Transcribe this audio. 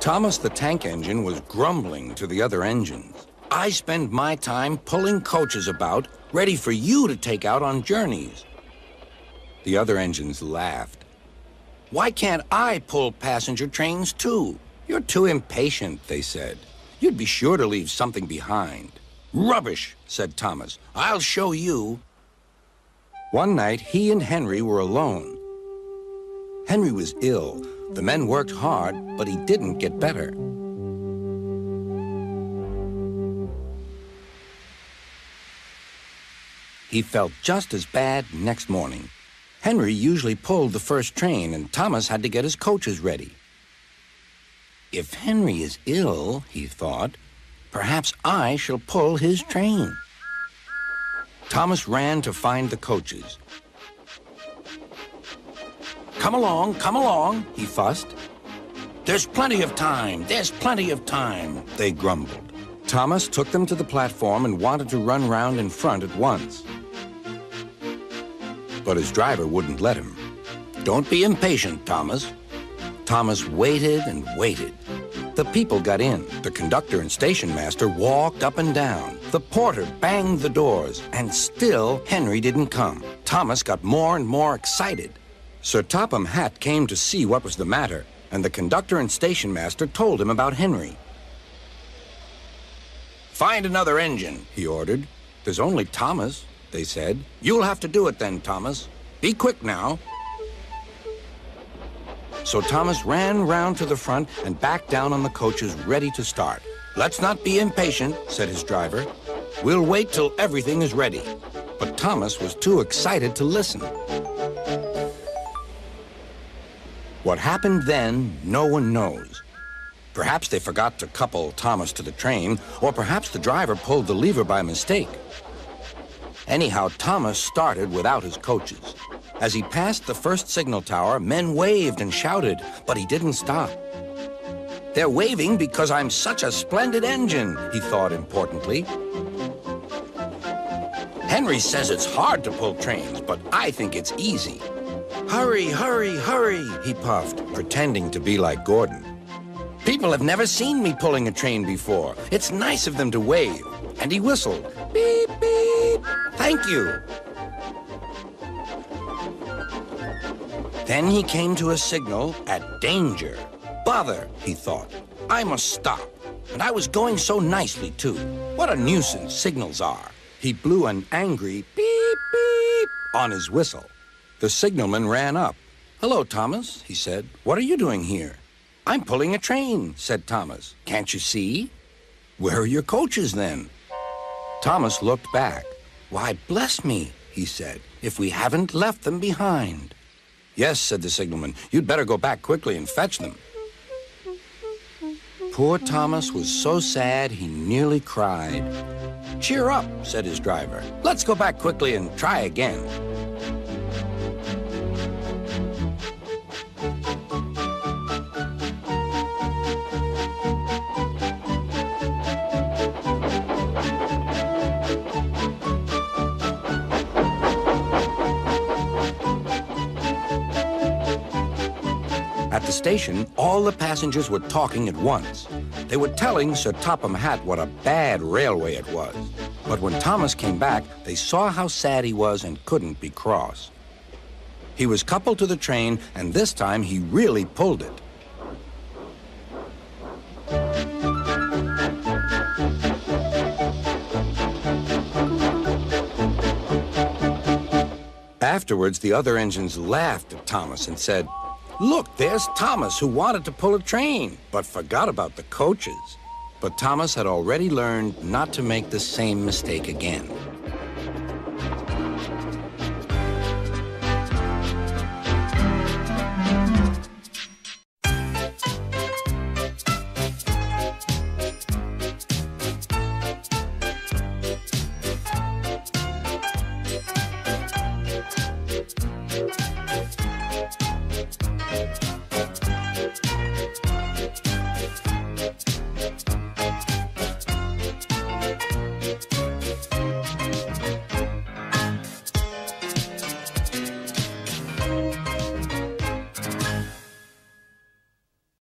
Thomas the Tank Engine was grumbling to the other engines. I spend my time pulling coaches about, ready for you to take out on journeys. The other engines laughed. Why can't I pull passenger trains too? You're too impatient, they said. You'd be sure to leave something behind. Rubbish, said Thomas. I'll show you. One night, he and Henry were alone. Henry was ill. The men worked hard, but he didn't get better. He felt just as bad next morning. Henry usually pulled the first train, and Thomas had to get his coaches ready. If Henry is ill, he thought, perhaps I shall pull his train. Thomas ran to find the coaches. Come along, he fussed. There's plenty of time, they grumbled. Thomas took them to the platform and wanted to run round in front at once. But his driver wouldn't let him. Don't be impatient, Thomas. Thomas waited and waited. The people got in. The conductor and station master walked up and down. The porter banged the doors, and still Henry didn't come. Thomas got more and more excited. Sir Topham Hatt came to see what was the matter, and the conductor and station master told him about Henry. Find another engine, he ordered. There's only Thomas, they said. You'll have to do it then, Thomas. Be quick now. So Thomas ran round to the front and back down on the coaches, ready to start. Let's not be impatient, said his driver. We'll wait till everything is ready. But Thomas was too excited to listen. What happened then, no one knows. Perhaps they forgot to couple Thomas to the train, or perhaps the driver pulled the lever by mistake. Anyhow, Thomas started without his coaches. As he passed the first signal tower, men waved and shouted, but he didn't stop. They're waving because I'm such a splendid engine, he thought importantly. Henry says it's hard to pull trains, but I think it's easy. Hurry, hurry, hurry, he puffed, pretending to be like Gordon. People have never seen me pulling a train before. It's nice of them to wave. And he whistled. Beep, beep. Thank you. Then he came to a signal at danger. Bother, he thought. I must stop. And I was going so nicely, too. What a nuisance signals are. He blew an angry beep, beep on his whistle. The signalman ran up. Hello, Thomas, he said. What are you doing here? I'm pulling a train, said Thomas. Can't you see? Where are your coaches, then? Thomas looked back. Why, bless me, he said, if we haven't left them behind. Yes, said the signalman. You'd better go back quickly and fetch them. Poor Thomas was so sad he nearly cried. Cheer up, said his driver. Let's go back quickly and try again. At the station, all the passengers were talking at once. They were telling Sir Topham Hatt what a bad railway it was. But when Thomas came back, they saw how sad he was and couldn't be cross. He was coupled to the train, and this time he really pulled it. Afterwards, the other engines laughed at Thomas and said, Look, there's Thomas, who wanted to pull a train, but forgot about the coaches. But Thomas had already learned not to make the same mistake again.